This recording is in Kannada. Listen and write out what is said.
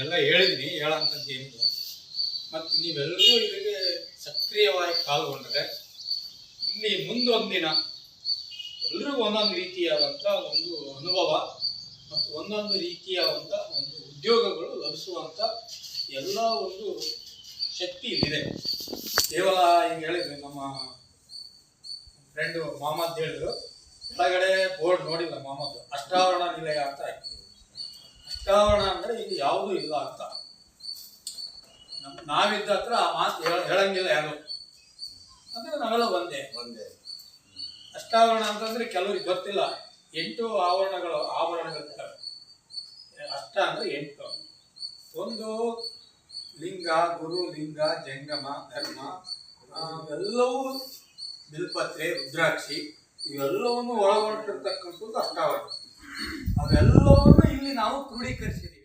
ಎಲ್ಲ ಹೇಳಿದ್ದೀನಿ, ಹೇಳೋಂಥದ್ದು ಏನಿಲ್ಲ. ಮತ್ತು ನೀವೆಲ್ಲರೂ ಇದಕ್ಕೆ ಸಕ್ರಿಯವಾಗಿ ಪಾಲ್ಗೊಂಡ್ರೆ ಇಲ್ಲಿ ಮುಂದೊಂದಿನ ಎಲ್ರಿಗೂ ಒಂದೊಂದು ರೀತಿಯಾದಂಥ ಒಂದು ಅನುಭವ ಮತ್ತು ಒಂದೊಂದು ರೀತಿಯಾದಂಥ ಒಂದು ಉದ್ಯೋಗಗಳು ಲಭಿಸುವಂಥ ಎಲ್ಲ ಒಂದು ಶಕ್ತಿ ಇಲ್ಲಿದೆ. ಕೇವಲ ಈಗ ಹೇಳಿದ್ರು ನಮ್ಮ ಫ್ರೆಂಡು ಮೊಹಮ್ಮದ್ ಹೇಳಿದ್ರು, ಕೆಳಗಡೆ ಬೋರ್ಡ್ ನೋಡಿಲ್ಲ ಮೊಹಮ್ಮದ್, ಅಷ್ಟಾವರಣ ನಿಲಯ ಅಂತ ಹಾಕಿದ್ರು. ಅಷ್ಟಾವರಣ ಅಂದರೆ ಇಲ್ಲಿ ಯಾವುದೂ ಇಲ್ಲ ಅಂತ. ನಾವಿದ್ದ ಹತ್ರ ಆ ಮಾತು ಹೇಳಂಗಿಲ್ಲ ಯಾರು, ಅಂದರೆ ನಾವೆಲ್ಲ ಒಂದೇ. ಅಷ್ಟಾವರಣ ಅಂತಂದ್ರೆ ಕೆಲವ್ರಿಗೆ ಗೊತ್ತಿಲ್ಲ, 8 ಆಭರಣಗಳಿರ್ತವೆ. ಅಷ್ಟ ಅಂದ್ರೆ 8. ಒಂದು ಲಿಂಗ, ಗುರು ಲಿಂಗ, ಜಂಗಮ, ಧರ್ಮ, ಎಲ್ಲವೂ ಬಿಲ್ಪತ್ರೆ, ರುದ್ರಾಕ್ಷಿ ಇವೆಲ್ಲವನ್ನು ಒಳಗೊಂಡಿರ್ತಕ್ಕಂಥದ್ದು ಅಷ್ಟಾವರಣ. ಅವೆಲ್ಲವನ್ನು ಇಲ್ಲಿ ನಾವು ಕ್ರೋಢೀಕರಿಸಿದ್ದೀವಿ.